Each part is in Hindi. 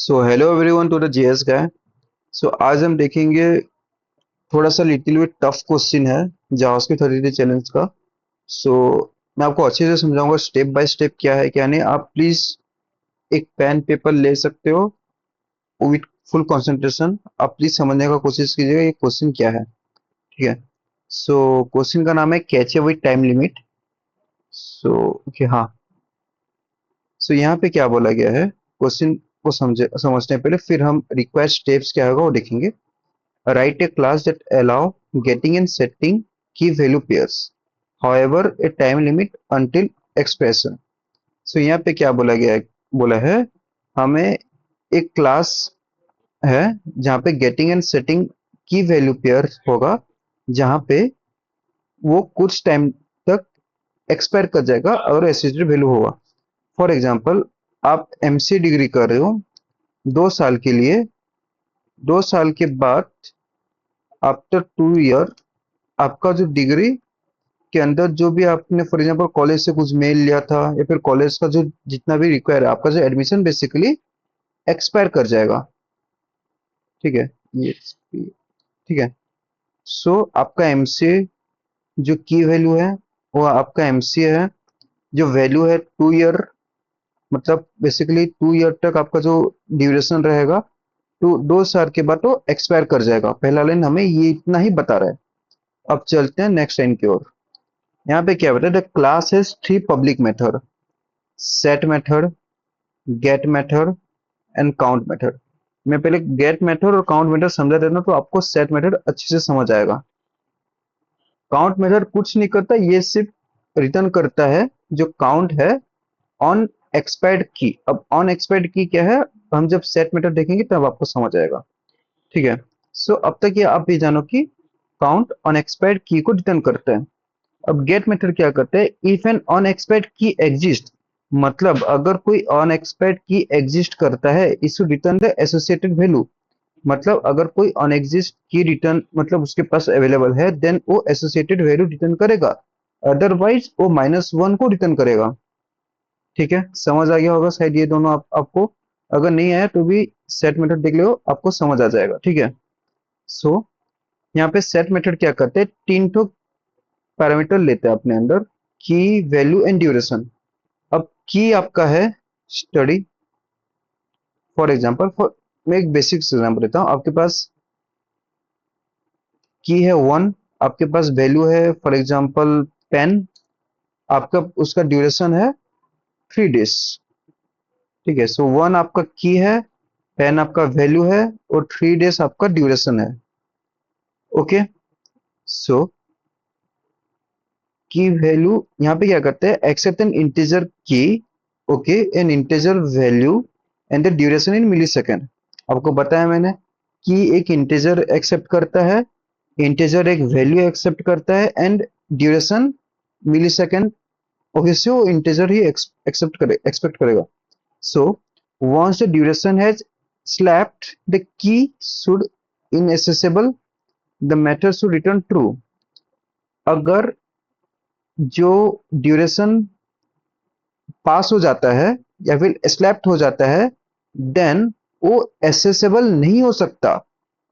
So hello everyone to the GS guy. So आज हम देखेंगे थोड़ा सा लिटिल बिट टफ क्वेश्चन है जावास्क्रिप्ट 33 चैलेंज का। सो मैं आपको अच्छे से समझाऊंगा स्टेप बाय स्टेप क्या है क्या नहीं। आप प्लीज एक पेन पेपर ले सकते हो विथ फुल कंसंट्रेशन। आप प्लीज समझने का कोशिश कीजिएगा ये क्वेश्चन क्या है। ठीक है। सो क्वेश्चन का नाम है catch with time limit. So okay हाँ। सो यहाँ पे क्या बोला गया है क्वेश्चन को समझने पहले फिर हम रिक्वायर्ड स्टेप्स क्या होगा वो देखेंगे। Write a class that allow getting and setting key value pairs. However, a time limit until expression. So यहाँ पे क्या बोला है हमें एक क्लास है जहाँ पे गेटिंग एंड सेटिंग की वैल्यू पेयर होगा, जहाँ पे वो कुछ टाइम तक एक्सपायर कर जाएगा और एसोसिएटेड वैल्यू होगा। फॉर एग्जांपल, आप एमसी डिग्री कर रहे हो 2 साल के लिए। 2 साल के बाद आफ्टर 2 ईयर आपका जो डिग्री के अंदर जो भी आपने फॉर एग्जांपल कॉलेज से कुछ मेल लिया था या फिर कॉलेज का जो जितना भी रिक्वायर है आपका जो एडमिशन बेसिकली एक्सपायर कर जाएगा। ठीक है। ये ठीक है। सो आपका एमसीए जो की वैल्यू है वो आपका एमसीए है। जो वैल्यू है 2 ईयर, मतलब बेसिकली 2 ईयर तक आपका जो ड्यूरेशन रहेगा। 2 साल के बाद वो एक्सपायर कर जाएगा। पहला लाइन हमें ये इतना ही बता रहा है। अब चलते हैं नेक्स्ट लाइन की ओर। यहाँ पे क्या बता है, the class has 3 public method, set method, get method and count method. मैं पहले गेट मेथड और काउंट मेथड समझा देता हूं तो आपको सेट मेथड अच्छे से समझ आएगा। काउंट मेथड कुछ नहीं करता, ये सिर्फ रिटर्न करता है जो काउंट है ऑन एक्सपायर्ड की। अब ऑन एक्सपायर्ड की क्या है, हम जब सेट मेथड देखेंगे तब आपको समझ आएगा। ठीक है। सो अब तक ये आप भी जानो कि काउंट ऑन एक्सपायर्ड की को रिटर्न करता है। अब गेट मेथड क्या करते हैं, इफ एन अनएक्सपेक्टेड की एग्जिस्ट, मतलब अगर कोई अनएक्सपेक्टेड की एग्जिस्ट करता है इस रिटर्न द एसोसिएटेड वैल्यू। मतलब अगर कोई अनएग्जिस्ट की रिटर्न मतलब उसके पास अवेलेबल है देन वो एसोसिएटेड वैल्यू रिटर्न करेगा, अदरवाइज वो -1 को रिटर्न करेगा। ठीक है, समझ आ गया होगा शायद ये दोनों आपको। अगर नहीं आया तो भी सेट मेथड देख लो, आपको समझ आ जाएगा। ठीक है। सो यहाँ पे सेट मेथड क्या करते हैं, 3 पैरामीटर लेते हैं अपने अंदर, की वैल्यू एंड ड्यूरेशन। अब की आपका है स्टडी। फॉर एग्जांपल मैं एक बेसिक एग्जांपल देता हूँ। आपके पास की है 1, आपके पास वैल्यू है फॉर एग्जांपल 10, आपका उसका ड्यूरेशन है 3 डेज। ठीक है। सो 1 आपका की है, 10 आपका वैल्यू है और 3 डेज आपका ड्यूरेशन है। ओके। सो की वैल्यू यहाँ पे क्या करते हैं, accept an integer key, okay, an integer value and the duration in millisecond. आपको बताया मैंने कि एक इंटीजर एक्सेप्ट करता है, इंटीजर एक वैल्यू एक्सेप्ट करता है and duration millisecond. Obviously वो इंटीजर ही एक्सपेक्ट करेगा। So once the duration has elapsed the key should inaccessible, the method should return true. अगर जो ड्यूरेशन पास हो जाता है या फिर स्लैप्ट हो जाता है देन वो एसेसेबल नहीं हो सकता।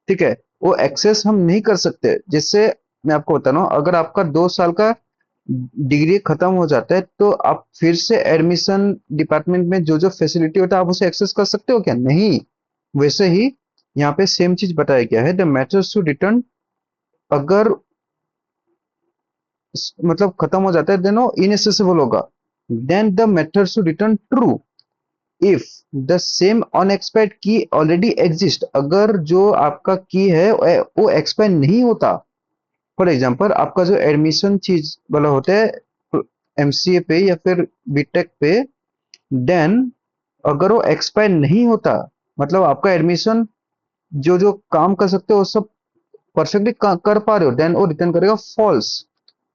ठीक है, वो एक्सेस हम नहीं कर सकते। जिससे मैं आपको बता रहा हूँ, अगर आपका 2 साल का डिग्री खत्म हो जाता है तो आप फिर से एडमिशन डिपार्टमेंट में जो जो फैसिलिटी होता है आप उसे एक्सेस कर सकते हो क्या, नहीं। वैसे ही यहाँ पे सेम चीज बताया गया है, द मैटर टू रिटर्न। अगर मतलब खत्म हो जाता है देन वो इनएसेसेबल होगा, then the method to return true if the same unexpired key already exist. अगर जो आपका की है वो एक्सपायर नहीं होता। फॉर एग्जांपल आपका जो एडमिशन चीज वाला होता है एमसीए पे या फिर बीटेक पे, देन अगर वो एक्सपायर नहीं होता, मतलब आपका एडमिशन जो जो काम कर सकते हो वो सब परफेक्टली कर पा रहे हो, देन वो रिटर्न करेगा false.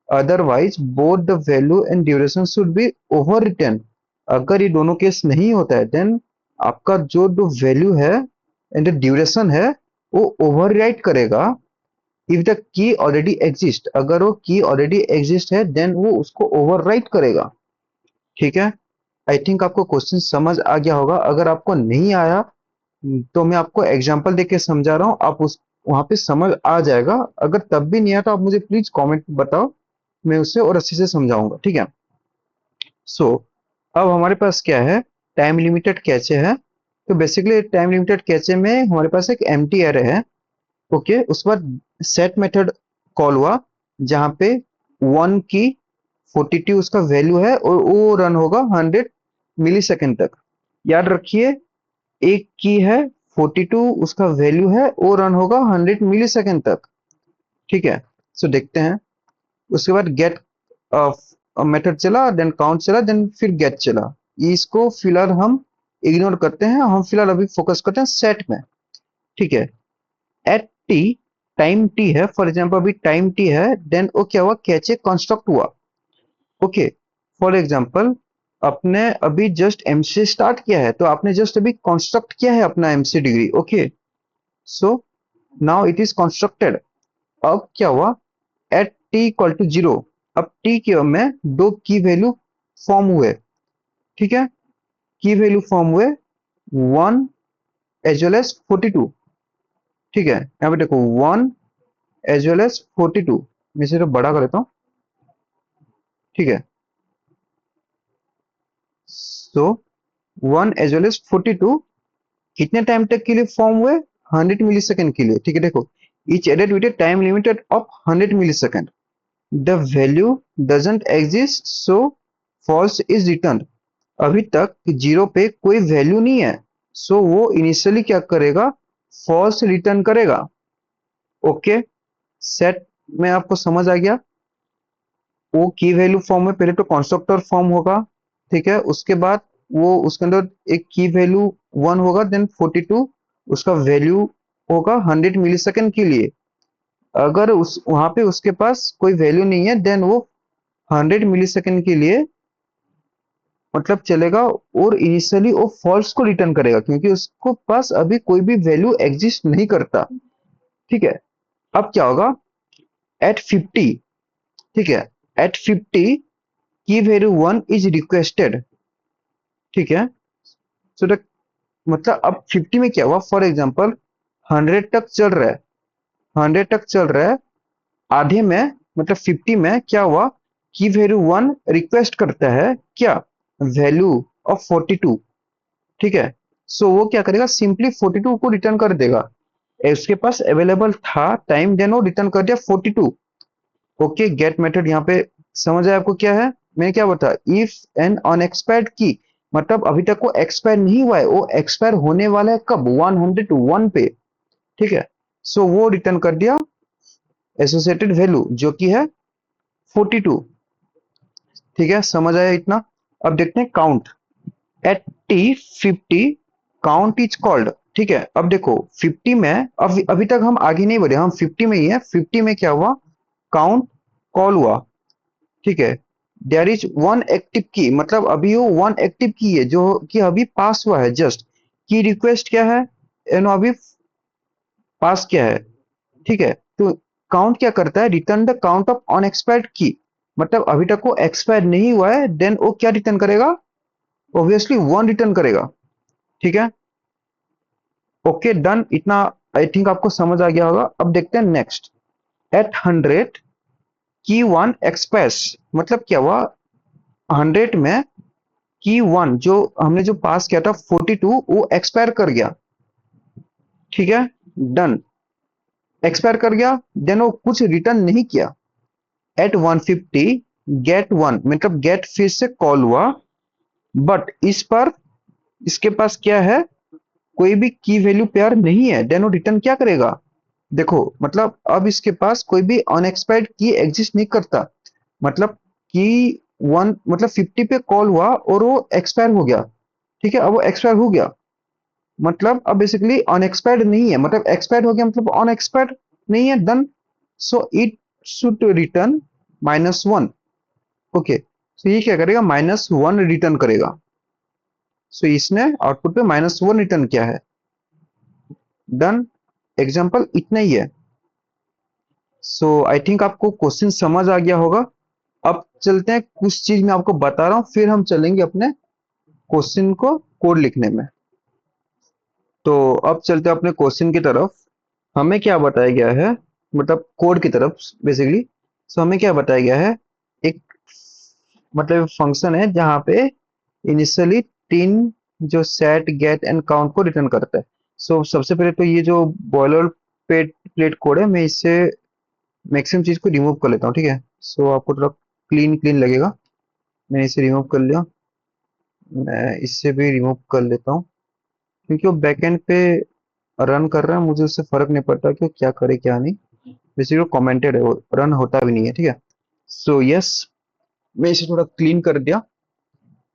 Otherwise both the value and duration should be over return. अगर ये दोनों केस नहीं होता है देन आपका जो जो वैल्यू है एंड ड्यूरेशन है वो ओवरराइट करेगा if the key already exist. अगर वो की ऑलरेडी एग्जिस्ट है देन वो उसको ओवरराइट करेगा। ठीक है। आई थिंक आपको क्वेश्चन समझ आ गया होगा। अगर आपको नहीं आया तो मैं आपको एग्जांपल देके समझा रहा हूँ, आप उस वहां पे समझ आ जाएगा। अगर तब भी नहीं आया तो आप मुझे प्लीज कमेंट बताओ, मैं उसे और अच्छे से समझाऊंगा, ठीक है। सो अब हमारे पास क्या है, टाइम लिमिटेड कैचे है। तो बेसिकली टाइम लिमिटेड कैचे में हमारे पास एक एम्प्टी एरे है। ओके, उसके बाद सेट मेथड कॉल हुआ, जहां पे 1 की 42 उसका वैल्यू है और वो रन होगा 100 मिली सेकेंड तक। याद रखिए, एक की है 42, उसका वैल्यू है, वो रन होगा 100 मिली सेकेंड तक, ठीक है। सो देखते हैं। उसके बाद गेट मेथड चला, देन काउंट चला, देन फिर गेट चला। इसको फिलहाल हम इग्नोर करते हैं, हम फिलहाल अभी फोकस करते हैं सेट में, ठीक है। एट टी, टाइम टी है, फॉर एग्जाम्पल अभी टाइम टी है, देन वो क्या हुआ, कैचे कंस्ट्रक्ट हुआ। ओके, फॉर एग्जाम्पल आपने अभी जस्ट एमसी स्टार्ट किया है, तो आपने जस्ट अभी कंस्ट्रक्ट किया है अपना MC degree. Okay, so now it is constructed. अब क्या हुआ, एट टी इक्वल टू 0, अब टी के में दो की वैल्यू फॉर्म हुए, ठीक है। की वैल्यू फॉर्म हुए 1 एज वेल एज 42, ठीक है। यहाँ पे देखो 1 एज वेल एज 42, मैं सिर्फ बड़ा कर देता हूँ, ठीक है। सो 1 एज वेल एज 42 कितने टाइम तक के लिए फॉर्म हुए, 100 मिली सेकेंड के लिए, ठीक है। देखो, each added with a time limited of 100 millisecond, the value doesn't exist, so false is returned। अभी तक जीरो पे कोई वैल्यू नहीं है, सो वो इनिशियली क्या करेगा, फॉल्स रिटर्न करेगा। ओके, सेट में आपको समझ आ गया। वो की वैल्यू फॉर्म में पहले तो कंस्ट्रक्टर फॉर्म होगा, ठीक है। उसके बाद वो उसके अंदर एक की वैल्यू 1 होगा, देन 42 उसका वैल्यू होगा 100 मिली सेकेंड के लिए। अगर उस वहां पे उसके पास कोई वैल्यू नहीं है, देन वो 100 मिली सेकेंड के लिए मतलब चलेगा, और इनिशियली वो फॉल्स को रिटर्न करेगा, क्योंकि उसको पास अभी कोई भी वैल्यू एग्जिस्ट नहीं करता, ठीक है। अब क्या होगा, एट 50, ठीक है, एट 50 की वैल्यू 1 इज रिक्वेस्टेड, ठीक है। सो द मतलब अब 50 में क्या हुआ, फॉर एग्जांपल 100 तक चल रहा है, 100 तक चल रहा है, आधे में मतलब 50 में क्या हुआ, की वैल्यू 1 रिक्वेस्ट करता है क्या, वैल्यू ऑफ 42, ठीक है। सो वो क्या करेगा, सिंपली 42 को रिटर्न कर देगा। उसके पास अवेलेबल था टाइम, देन वो रिटर्न कर दिया 42। ओके, गेट मेथड यहाँ पे समझ आया आपको क्या है, मैंने क्या बताया, इफ एन अनएक्सपायर्ड की, मतलब अभी तक वो एक्सपायर नहीं हुआ है, वो एक्सपायर होने वाला है कब, 101 पे, ठीक है। सो वो रिटर्न कर दिया एसोसिएटेड वैल्यू जो कि है 42, ठीक है। समझ आया इतना। अब देखते हैं count. At T 50 count is called, ठीक है। अब देखो 50 में, अब अभी तक हम आगे नहीं बढ़े, हम 50 में ही है। 50 में क्या हुआ, काउंट कॉल हुआ, ठीक है। देयर इज वन एक्टिव की, मतलब अभी वो वन एक्टिव की है जो कि अभी पास हुआ है जस्ट। की रिक्वेस्ट क्या है, एनो अभी पास क्या है, ठीक है। तो काउंट क्या करता है, return the count of unexpired की, मतलब अभी तक वो एक्सपायर नहीं हुआ है, देन वो क्या रिटर्न करेगा, ऑब्वियसली 1 रिटर्न करेगा, ठीक है। ओके डन, इतना आई थिंक आपको समझ आ गया होगा। अब देखते हैं नेक्स्ट। एट 100 की 1 एक्सप्रेस, मतलब क्या हुआ, 100 में की 1 जो हमने जो पास किया था 42, वो एक्सपायर कर गया, ठीक है। डन, एक्सपायर कर गया, देन वो कुछ रिटर्न नहीं किया। एट 150 गेट 1, मतलब गेट फिर से कॉल हुआ, बट इस पर इसके पास क्या है, कोई भी की वैल्यू पेयर नहीं है, देन वो रिटर्न क्या करेगा, देखो मतलब अब इसके पास कोई भी अनएक्सपायर्ड की एग्जिस्ट नहीं करता, मतलब कि 1 मतलब 50 पे कॉल हुआ और वो एक्सपायर हो गया, ठीक है। अब वो एक्सपायर हो गया, मतलब अब बेसिकली अनएक्सपायर्ड नहीं है, मतलब एक्सपायर्ड हो गया मतलब अनएक्सपायर्ड नहीं है, done. So it should return -1। Okay, so ये क्या करेगा, -1 रिटर्न करेगा। सो इसने आउटपुट पे -1 रिटर्न किया है, डन। एग्जाम्पल इतना ही है। सो आई थिंक आपको क्वेश्चन समझ आ गया होगा। अब चलते हैं, कुछ चीज मैं आपको बता रहा हूं, फिर हम चलेंगे अपने क्वेश्चन को कोड लिखने में। तो अब चलते हैं अपने क्वेश्चन की तरफ। हमें क्या बताया गया है, मतलब कोड की तरफ बेसिकली। सो हमें क्या बताया गया है, एक मतलब फंक्शन है जहाँ पे इनिशियली तीन जो सेट गेट एंड काउंट को रिटर्न करता है। सो सबसे पहले तो ये जो बॉयलर प्लेट कोड है, मैं इससे मैक्सिमम चीज को रिमूव कर लेता हूँ, ठीक है। सो आपको थोड़ा क्लीन क्लीन लगेगा। मैंने इसे रिमूव कर लिया। मैं इससे भी रिमूव कर लेता हूँ, क्योंकि वो बैकएंड पे रन कर रहा है, मुझे उससे फर्क नहीं पड़ता कि वो क्या करे क्या नहीं। बेसिकली वो कमेंटेड है, वो रन होता भी नहीं है, ठीक है। सो यस, मैं इसे थोड़ा क्लीन कर दिया।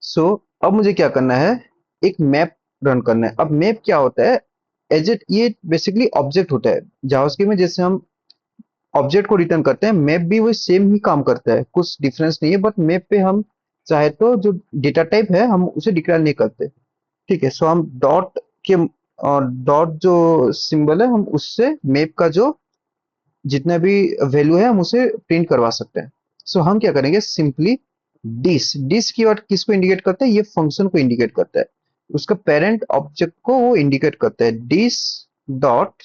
सो अब मुझे क्या करना है, एक मैप रन करना है। अब मैप क्या होता है, एज ये बेसिकली ऑब्जेक्ट होता है जावास्क्रिप्ट में। जैसे हम ऑब्जेक्ट को रिटर्न करते हैं, मैप भी वो सेम ही काम करता है, कुछ डिफरेंस नहीं है। बट मैप पे हम चाहे तो जो डेटा टाइप है हम उसे डिक्लेयर नहीं करते, ठीक है। सो हम डॉट के डॉट जो सिंबल है, हम उससे मैप का जो जितना भी वैल्यू है हम उसे प्रिंट करवा सकते हैं। सो हम क्या करेंगे, सिंपली डिस डिस कीवर्ड किसको इंडिकेट करता है, ये फंक्शन को इंडिकेट करता है। उसका पेरेंट ऑब्जेक्ट को वो इंडिकेट करता है। डिस डॉट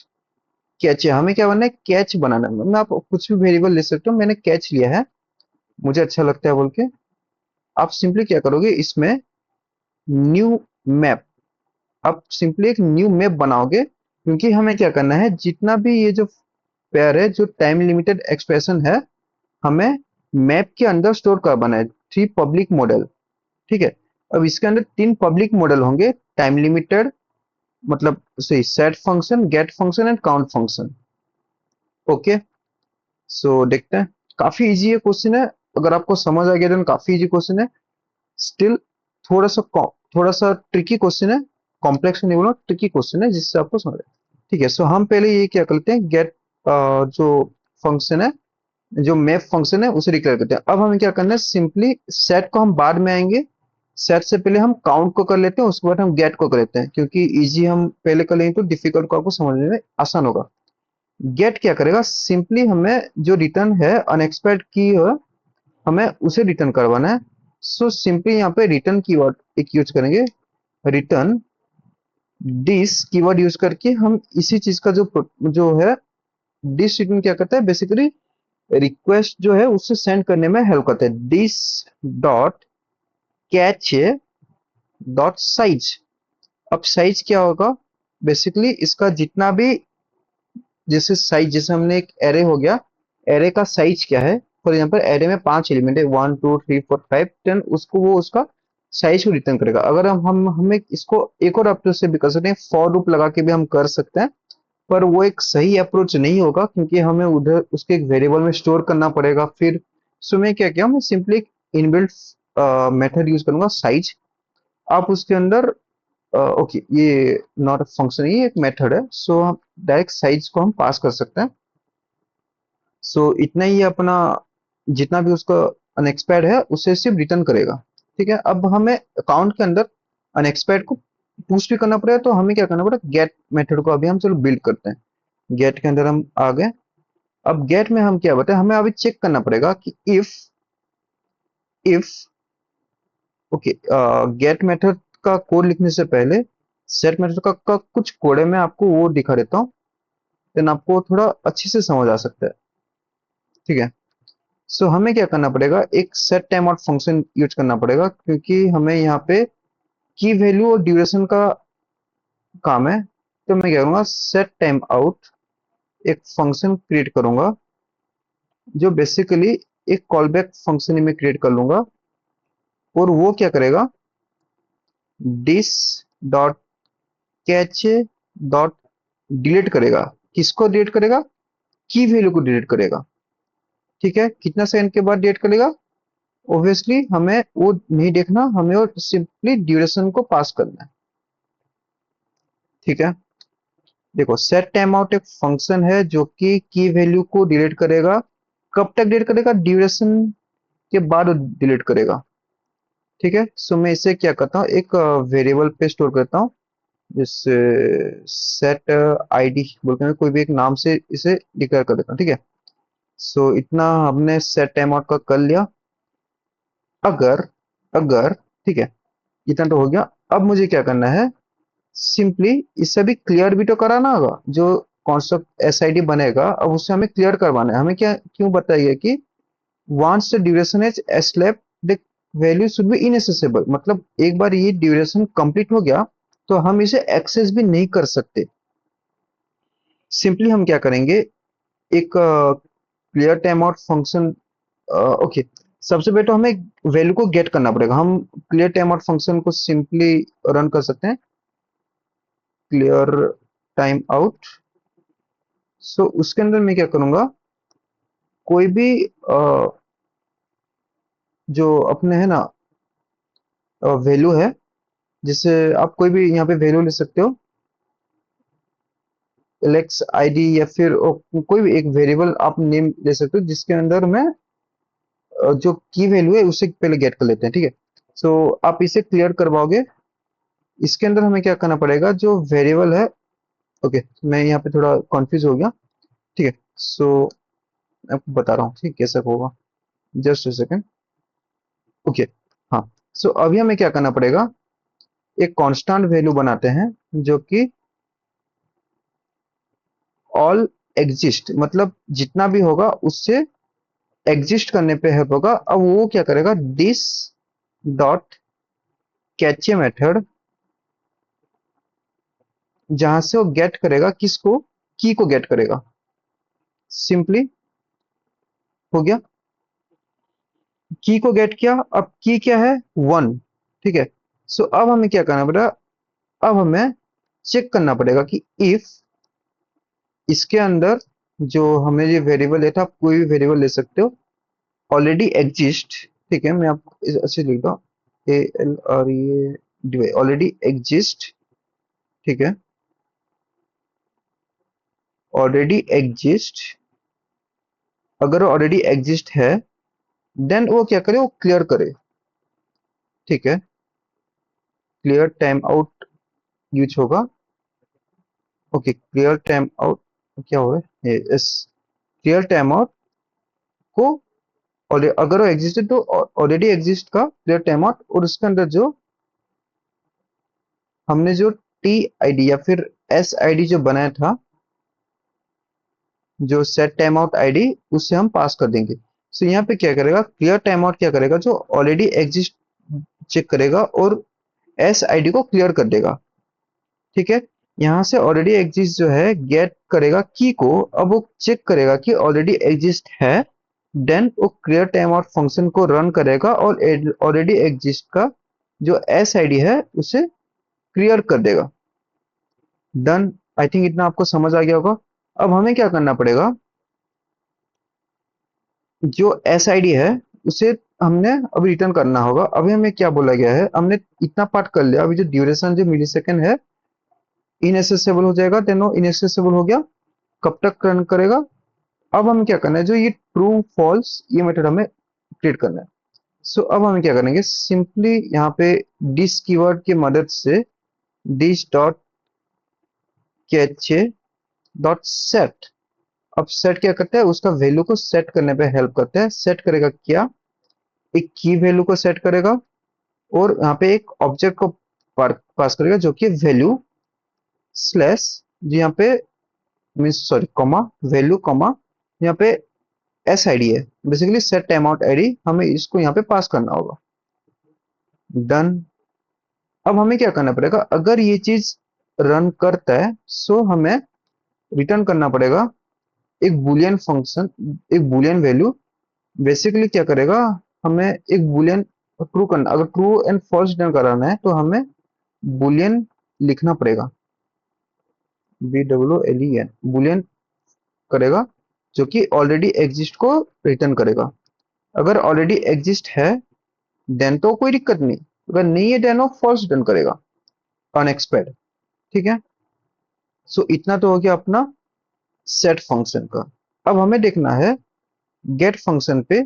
कैच है, हमें क्या बनना है, कैच बनाना है। मैं आप कुछ भी वेरिएबल ले सकते हो, मैंने कैच लिया है, मुझे अच्छा लगता है बोल के। आप सिंपली क्या करोगे, इसमें न्यू मैप, आप सिंपली एक न्यू मैप बनाओगे। क्योंकि हमें क्या करना है, जितना भी ये जो पेयर है, जो टाइम लिमिटेड एक्सप्रेशन है, हमें मैप के अंदर स्टोर करवाना है। थ्री पब्लिक मॉडल, ठीक है। अब इसके अंदर तीन पब्लिक मॉडल होंगे, टाइम लिमिटेड, मतलब सही set function, get function and count function. Okay, so देखते हैं। काफी इजी है क्वेश्चन है, अगर आपको समझ आ गया तो काफी इजी क्वेश्चन है। स्टिल थोड़ा सा ट्रिकी क्वेश्चन है, कॉम्प्लेक्स नहीं बोला, ट्रिकी क्वेश्चन है जिससे आपको समझ आए। ठीक है, सो हम पहले ये क्या करते हैं, गेट जो फंक्शन है, जो मैप फंक्शन है उसे डिक्लेयर करते हैं। अब हमें क्या करना है, सिंपली सेट को हम बाद में आएंगे। सेट से पहले हम काउंट को कर लेते हैं, उसके बाद हम गेट को कर लेते हैं, क्योंकि इजी हम पहले कर लेंगे तो डिफिकल्ट को आपको समझने में आसान होगा। गेट क्या करेगा, सिंपली हमें जो रिटर्न है अनएक्सपेक्टेड की है, हमें उसे रिटर्न करवाना है। सो सिंपली यहाँ पे रिटर्न कीवर्ड एक यूज करेंगे, रिटर्न दिस कीवर्ड यूज करके हम इसी चीज का जो है दिस रिटर्न क्या करता है, बेसिकली रिक्वेस्ट जो है उससे सेंड करने में हेल्प करता है। This dot cache dot size. अब साइज क्या होगा, बेसिकली इसका जितना भी, जैसे साइज, जैसे हमने एक एरे हो गया, एरे का साइज क्या है, फॉर एग्जांपल एरे में 5 एलिमेंट है, 1 2 3 4 5 10, उसको वो उसका साइज को रिटर्न करेगा। अगर हम हमें इसको एक और अप्रोच से भी कर सकते हैं, फॉर लूप लगा के भी हम कर सकते हैं। पर वो एक सही अप्रोच नहीं होगा, क्योंकि हमें उधर उसके एक वेरिएबल में स्टोर करना पड़ेगा फिर। सो मैं क्या किया, मैं सिंपली एक इनबिल्ट मेथड यूज करूंगा, साइज। आप उसके अंदर ओके, ये नॉट अ फंक्शन, ये एक मेथड है। सो हम डायरेक्ट साइज को हम पास कर सकते हैं। सो इतना ही अपना, जितना भी उसका अनएक्सपायर्ड है उसे सिर्फ रिटर्न करेगा। ठीक है, अब हमें अकाउंट के अंदर अनएक्सपायर्ड को पुश भी करना पड़ेगा, तो हमें क्या करना पड़ेगा, गेट मेथड को अभी हम चलो बिल्ड करते हैं। गेट के अंदर हम आ गए। अब गेट में हम क्या बताए, हमें अभी चेक करना पड़ेगा कि इफ ओके, गेट मेथड का कोड लिखने से पहले सेट मेथड का कुछ कोड है, मैं आपको वो दिखा देता हूँ, देन आपको थोड़ा अच्छे से समझ आ सकता है। ठीक है, सो हमें क्या करना पड़ेगा, एक set time out function use करना पड़ेगा, क्योंकि हमें यहाँ पे की वैल्यू और ड्यूरेशन का काम है। तो मैं क्या करूंगा, सेट टाइम आउट एक फंक्शन क्रिएट करूंगा, जो बेसिकली एक कॉल बैक फंक्शन में क्रिएट कर लूंगा। और वो क्या करेगा, this dot cache dot delete करेगा। किसको डिलीट करेगा, की वैल्यू को डिलीट करेगा। ठीक है, कितना सेकंड के बाद डिलीट करेगा, ऑब्वियसली हमें वो नहीं देखना, हमें वो सिंपली ड्यूरेशन को पास करना है। ठीक है, देखो सेट टाइम आउट एक फंक्शन है जो कि की वैल्यू को डिलीट करेगा। कब तक डिलीट करेगा, ड्यूरेशन के बाद डिलीट करेगा। ठीक है, सो मैं इसे क्या करता हूँ, एक वेरिएबल पे स्टोर करता हूँ, जैसे सेट आईडी बोल के मैं कोई भी एक नाम से इसे डिक्लेयर कर देता हूँ। ठीक है, सो इतना हमने सेट टाइम आउट का कर लिया। अगर अगर ठीक है, इतना तो हो गया। अब मुझे क्या करना है, सिंपली इससे भी क्लियर भी तो कराना होगा, जो कॉन्स्ट्रक्ट एसआईडी बनेगा अब उससे हमें क्लियर करवाना है। हमें क्या क्यों बताइए कि once the duration is elapsed the value should be inaccessible, मतलब एक बार ये ड्यूरेशन कंप्लीट हो गया तो हम इसे एक्सेस भी नहीं कर सकते। सिंपली हम क्या करेंगे, एक clear time out function. Okay, सबसे पहले तो हमें वैल्यू को गेट करना पड़ेगा। हम क्लियर टाइम आउट फंक्शन को सिंपली रन कर सकते हैं, क्लियर टाइम आउट। सो उसके अंदर मैं क्या करूंगा, कोई भी जो अपने है ना वैल्यू है, जैसे आप कोई भी यहाँ पे वैल्यू ले सकते हो, एलेक्स आईडी, या फिर कोई भी एक वेरिएबल आप नेम ले सकते हो जिसके अंदर मैं जो की वैल्यू है उसे पहले गेट कर लेते हैं, ठीक है। सो आप इसे क्लियर करवाओगे। इसके अंदर हमें क्या करना पड़ेगा, जो वेरिएबल है। ओके, मैं यहाँ पे थोड़ा कंफ्यूज हो गया, ठीक है। सो मैं आपको बता रहा हूँ ठीक कैसे होगा, जस्ट अ सेकंड। ओके, हाँ। सो अभी हमें क्या करना पड़ेगा, एक कांस्टेंट वैल्यू बनाते हैं जो कि ऑल एग्जिस्ट, मतलब जितना भी होगा उससे एग्जिस्ट करने पे हेल्प होगा। अब वो क्या करेगा, दिस डॉट कैचे मेथड, जहां से वो गेट करेगा किसको, की को गेट करेगा। सिंपली हो गया, की को गेट किया। अब की क्या है, 1, ठीक है। सो अब हमें क्या करना पड़ेगा, अब हमें चेक करना पड़ेगा कि इफ इसके अंदर जो हमें ये वेरिएबल लेता, आप कोई भी वेरिएबल ले सकते हो, ऑलरेडी एग्जिस्ट, ठीक है। मैं आपको अच्छे लिखता हूँ, A L R A D, already exist, ठीक है। ऑलरेडी एग्जिस्ट, अगर ऑलरेडी एग्जिस्ट है देन वो क्या करे, वो क्लियर करे, ठीक है। क्लियर टाइम आउट यूज होगा। ओके, क्लियर टाइम आउट क्या हो रहा है, यस, क्लियर टाइम आउट को अगर वो एग्जिस्ट है तो ऑलरेडी एग्जिस्ट का क्लियर टाइम आउट, और उसके अंदर जो हमने जो टी आईडी या फिर एस आईडी जो बनाया था, जो सेट टाइम आउट आईडी, उससे हम पास कर देंगे। सो यहाँ पे क्या करेगा, क्लियर टाइम आउट क्या करेगा, जो ऑलरेडी एग्जिस्ट चेक करेगा और एस आईडी को क्लियर कर देगा, ठीक है। यहाँ से ऑलरेडी एग्जिस्ट जो है गेट करेगा की को, अब वो चेक करेगा कि ऑलरेडी एग्जिस्ट है, देन वो क्लियर टाइम आउट फंक्शन को रन करेगा और ऑलरेडी एग्जिस्ट का जो एस आईडी है उसे क्लियर कर देगा। डन, आई थिंक इतना आपको समझ आ गया होगा। अब हमें क्या करना पड़ेगा, जो एस आई डी है उसे हमने अभी रिटर्न करना होगा। अभी हमें क्या बोला गया है, हमने इतना पार्ट कर लिया। अभी जो ड्यूरेशन जो मिली सेकेंड है इनएक्सेसिबल हो जाएगा, देन वो इनएक्सेसिबल हो गया, कब तक रन करेगा। अब हमें क्या करना है, जो ये ट्रू फॉल्स ये मेथड हमें क्रिएट करना है। सो अब हम क्या करेंगे, सिंपली यहाँ पे डिस कीवर्ड की मदद से this dot cache dot set, अब सेट क्या करता है, उसका वैल्यू को सेट करने पे हेल्प करता है। सेट करेगा क्या, एक की वैल्यू को सेट करेगा और यहाँ पे एक ऑब्जेक्ट को पास करेगा जो कि वैल्यू स्लैश, जी यहाँ पे mean sorry comma, value comma, यहाँ पे एस आई डी है, basically set time out ID, हमें इसको यहाँ पे पास करना होगा। डन। अब हमें क्या करना पड़ेगा, अगर ये चीज रन करता है सो हमें रिटर्न करना पड़ेगा एक बुलियन फंक्शन, एक बुलियन वैल्यू। बेसिकली क्या करेगा, हमें एक बुलियन ट्रू करना, अगर ट्रू एंड फॉल्स रिटर्न कराना है तो हमें बुलियन लिखना पड़ेगा, B W L E N, boolean करेगा जो कि ऑलरेडी एग्जिस्ट को रिटर्न करेगा। अगर ऑलरेडी एग्जिस्ट है देन तो कोई दिक्कत नहीं, अगर नहीं है देन वो फॉल्स रिटर्न करेगा, अनएक्सपेक्टेड, ठीक है। सो इतना तो हो गया अपना सेट फंक्शन का। अब हमें देखना है गेट फंक्शन पे,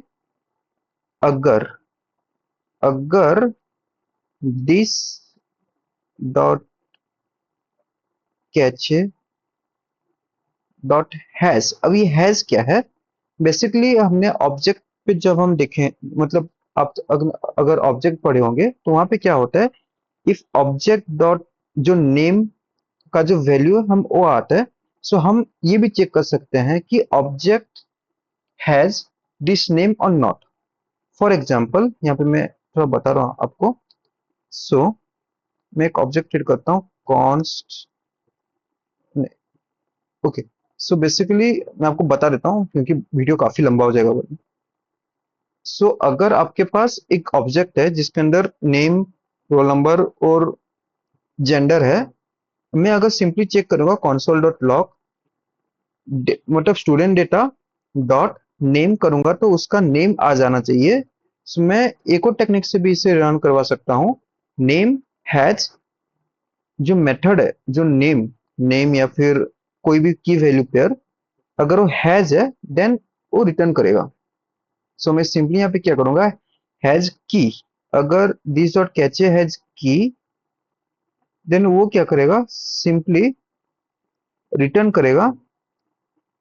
अगर अगर this dot cache dot hash, अब ये हैश क्या है, बेसिकली हमने ऑब्जेक्ट पे जब हम देखें, मतलब आप अगर ऑब्जेक्ट पढ़े होंगे तो वहां पे क्या होता है, इफ ऑब्जेक्ट डॉट जो नेम का जो वैल्यू है हम वो आता है। सो हम ये भी चेक कर सकते हैं कि ऑब्जेक्ट हैज दिस नेम और नॉट। फॉर एग्जाम्पल यहाँ पे मैं थोड़ा बता रहा हूँ आपको। सो मैं एक ऑब्जेक्ट क्रिएट करता हूँ कॉन्स्ट। ओके, सो बेसिकली मैं आपको बता देता हूँ क्योंकि वीडियो काफी लंबा हो जाएगा। सो अगर आपके पास एक ऑब्जेक्ट है जिसके अंदर नेम, रोल नंबर और जेंडर है, मैं अगर सिंपली चेक करूंगा console डॉट लॉग मतलब स्टूडेंट डेटा डॉट नेम करूंगा तो उसका नेम आ जाना चाहिए। सो मैं एक और टेक्निक से भी इसे रन करवा सकता हूँ। नेम हैज, जो मेथड है, जो नेम नेम या फिर कोई भी की वैल्यू पेयर अगर वो हैज है देन वो रिटर्न करेगा। सो मैं सिंपली यहाँ पे क्या करूंगा, हैज की, अगर दिस डॉट कैचे हैज की देन वो क्या करेगा, सिंपली रिटर्न करेगा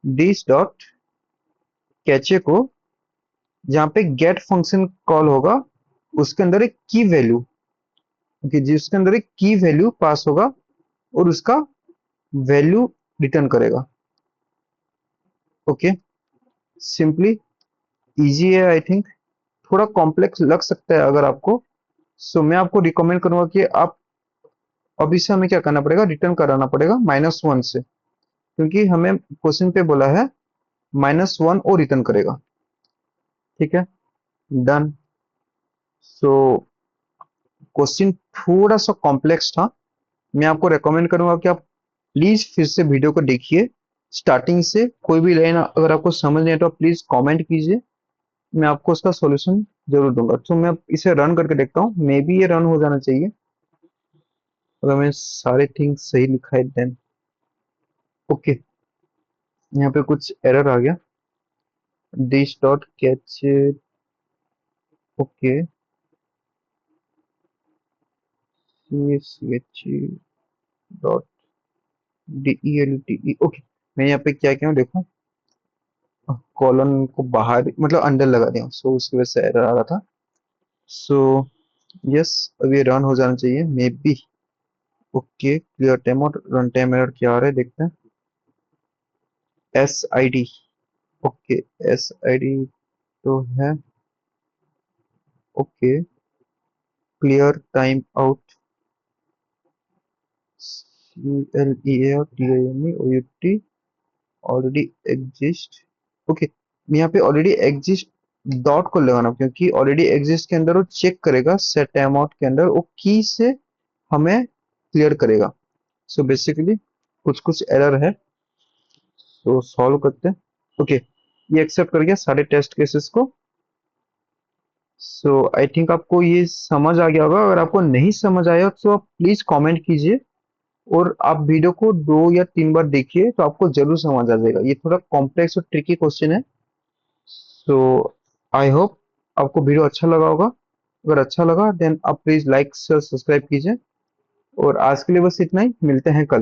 दिस डॉट कैचे को, जहाँ पे गेट फंक्शन कॉल होगा उसके अंदर एक की वैल्यू, ओके, जिसके अंदर एक की वैल्यू पास होगा और उसका वैल्यू रिटर्न करेगा। ओके, सिंपली इजी है आई थिंक। थोड़ा कॉम्प्लेक्स लग सकता है अगर आपको। सो मैं आपको रिकमेंड करूंगा कि आप अभी से हमें क्या करना पड़ेगा, रिटर्न कराना पड़ेगा -1 से, क्योंकि हमें क्वेश्चन पे बोला है -1 और रिटर्न करेगा। ठीक है, डन। सो क्वेश्चन थोड़ा सा कॉम्प्लेक्स था। मैं आपको रेकमेंड करूंगा कि आप प्लीज फिर से वीडियो को देखिए स्टार्टिंग से। कोई भी लाइन अगर आपको समझ नहीं है तो प्लीज कमेंट कीजिए, मैं आपको उसका सॉल्यूशन जरूर दूंगा। तो मैं इसे रन करके देखता हूँ, मे बी ये रन हो जाना चाहिए अगर मैं सारे थिंग्स सही लिखा है देन। ओके, यहाँ पे कुछ एरर आ गया, this dot cache. Okay, C H dot D E L T E. Okay, मैं यहाँ पे क्या किया हूँ देखो, कॉलन को बाहर मतलब अंदर लगा दिया, सो उसकी वजह से एरर आ रहा था। सो यस, अब ये रन हो जाना चाहिए maybe. Okay, clear time और रन टाइम एरर क्या आ रहा है देखते हैं। S I D, okay, S I D तो है। Okay, clear time out, C L E A और T I M E O U T, already exist. Okay, यहाँ पे ऑलरेडी एग्जिस्ट डॉट को लगाना, क्योंकि ऑलरेडी एग्जिस्ट के अंदर वो चेक करेगा सेट टाइम आउट के अंदर वो की से हमें क्लियर करेगा। सो बेसिकली कुछ कुछ एरर है, तो सॉल्व करते हैं। ओके, ये एक्सेप्ट कर गया सारे टेस्ट केसेस को। सो आई थिंक आपको ये समझ आ गया होगा। अगर आपको नहीं समझ आया तो आप प्लीज कमेंट कीजिए और आप वीडियो को 2 या 3 बार देखिए तो आपको जरूर समझ आ जाएगा। ये थोड़ा कॉम्प्लेक्स और ट्रिकी क्वेश्चन है। सो आई होप आपको वीडियो अच्छा लगा होगा। अगर अच्छा लगा देन आप प्लीज लाइक शेयर सब्सक्राइब कीजिए। और आज के लिए बस इतना ही, मिलते हैं कल।